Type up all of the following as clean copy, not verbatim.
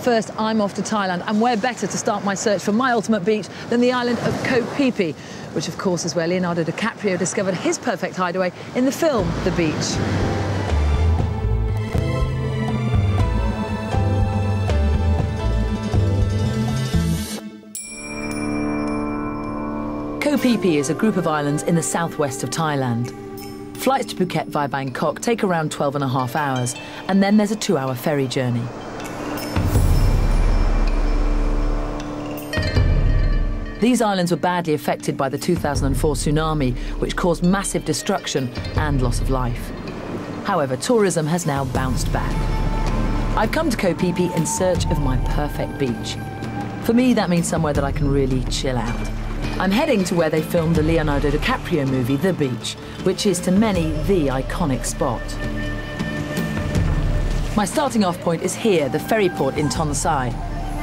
first, I'm off to Thailand, and where better to start my search for my ultimate beach than the island of Koh Phi Phi, which of course is where Leonardo DiCaprio discovered his perfect hideaway in the film The Beach. Koh Phi Phi is a group of islands in the southwest of Thailand. Flights to Phuket via Bangkok take around 12.5 hours, and then there's a 2-hour ferry journey. These islands were badly affected by the 2004 tsunami, which caused massive destruction and loss of life. However, tourism has now bounced back. I've come to Koh Phi Phi in search of my perfect beach. For me, that means somewhere that I can really chill out. I'm heading to where they filmed the Leonardo DiCaprio movie, The Beach, which is to many the iconic spot. My starting off point is here, the ferry port in Tonsai.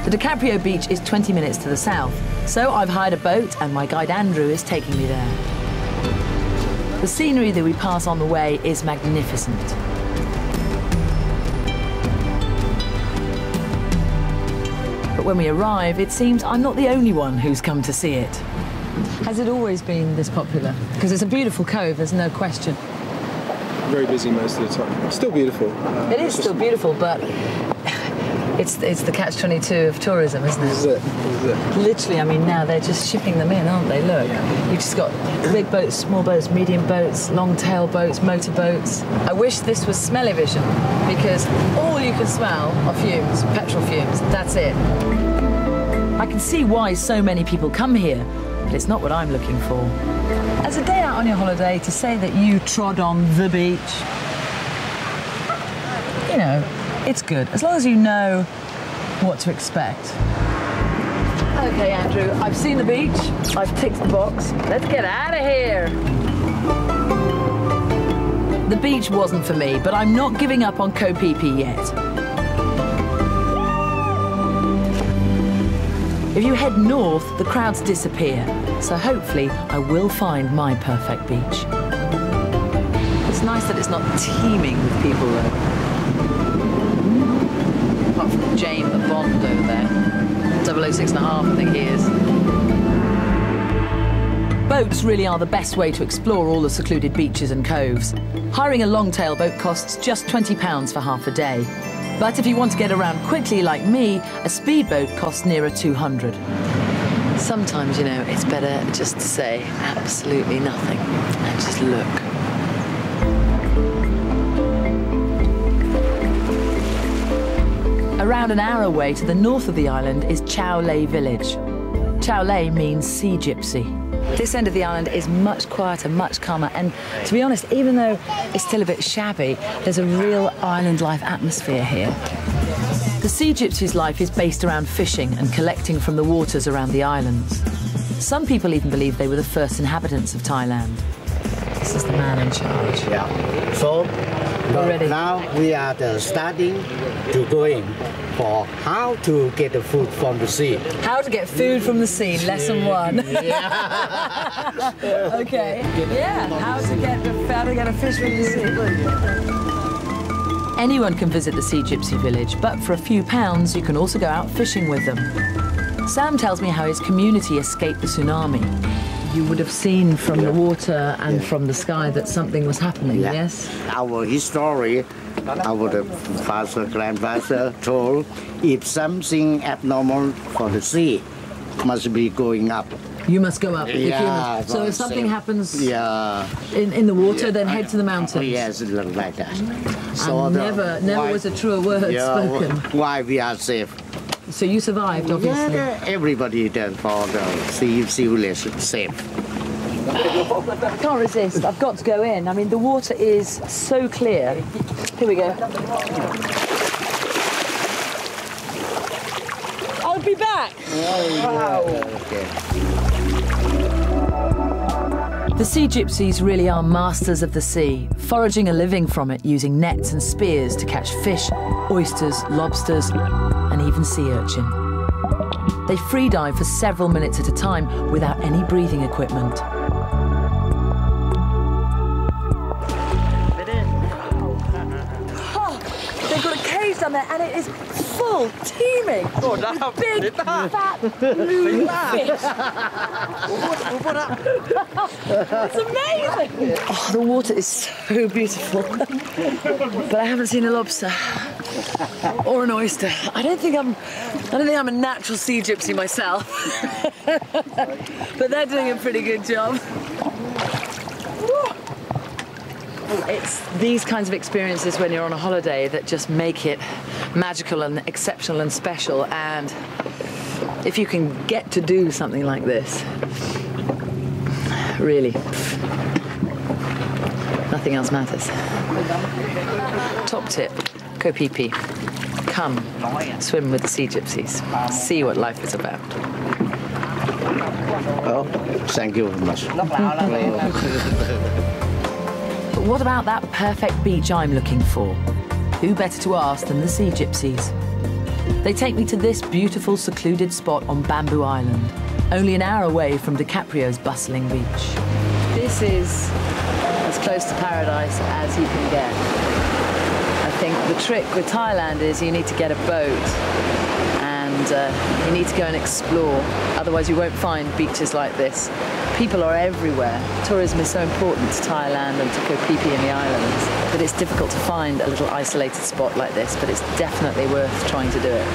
The DiCaprio beach is 20 minutes to the south, so I've hired a boat and my guide Andrew is taking me there. The scenery that we pass on the way is magnificent. But when we arrive, it seems I'm not the only one who's come to see it. Has it always been this popular? Because it's a beautiful cove, there's no question. Very busy most of the time. It's still beautiful. It is still beautiful, but it's the catch-22 of tourism, isn't it? This is it. This is it. Literally, I mean, now they're just shipping them in, aren't they? Look, you've just got big boats, small boats, medium boats, long-tail boats, motor boats. I wish this was smell-o-vision, because all you can smell are fumes, petrol fumes, that's it. I can see why so many people come here, but it's not what I'm looking for. As a day out on your holiday, to say that you trod on the beach, you know, it's good, as long as you know what to expect. OK, Andrew, I've seen the beach, I've ticked the box, let's get out of here. The beach wasn't for me, but I'm not giving up on Koh Phi Phi yet. If you head north, the crowds disappear, so hopefully I will find my perfect beach. It's nice that it's not teeming with people, though. Apart from James the Bond over there. 006.5, I think he is. Boats really are the best way to explore all the secluded beaches and coves. Hiring a long-tail boat costs just £20 for half a day. But if you want to get around quickly like me, a speedboat costs nearer 200. Sometimes, you know, it's better just to say absolutely nothing and just look. Around an hour away to the north of the island is Chao Lei village. Chao Lei means sea gypsy. This end of the island is much quieter, much calmer, and to be honest, even though it's still a bit shabby, there's a real island life atmosphere here. The sea gypsies' life is based around fishing and collecting from the waters around the islands. Some people even believe they were the first inhabitants of Thailand. This is the man in charge. Yeah. So now we are starting to go in for how to get the food from the sea. How to get food from the sea, lesson 1. Yeah. Okay. Yeah, how to get a fish from the sea. Anyone can visit the Sea Gypsy village, but for a few pounds you can also go out fishing with them. Sam tells me how his community escaped the tsunami. You would have seen from the water and from the sky that something was happening, yes? Our history, our father, grandfather told, if something abnormal for the sea, must be going up. You must go up. Yeah. So if something happens in the water, then head to the mountains. Yes, like that. So and never was a truer word spoken. Why we are safe. So you survived, obviously. Yeah, everybody did for the sea village safe. I can't resist. I've got to go in. I mean, the water is so clear. Here we go. I'll be back. Wow. Okay. The sea gypsies really are masters of the sea, foraging a living from it using nets and spears to catch fish, oysters, lobsters, and even sea urchin. They free dive for several minutes at a time without any breathing equipment. They've got a cage down there and it is full, teeming with big, fat, blue fish. It's amazing. Oh, the water is so beautiful. But I haven't seen a lobster or an oyster. I don't think I'm a natural sea gypsy myself. But they're doing a pretty good job. It's these kinds of experiences when you're on a holiday that just make it magical and exceptional and special, and if you can get to do something like this, really, nothing else matters. Top tip, Koh Phi Phi. Come, swim with the sea gypsies. See what life is about. Well, thank you very much. But what about that perfect beach I'm looking for? Who better to ask than the sea gypsies? They take me to this beautiful secluded spot on Bamboo Island, only an hour away from DiCaprio's bustling beach. This is as close to paradise as you can get. I think the trick with Thailand is you need to get a boat and you need to go and explore, otherwise you won't find beaches like this. People are everywhere. Tourism is so important to Thailand and to Koh Phi Phi and the islands that it's difficult to find a little isolated spot like this, but it's definitely worth trying to do it.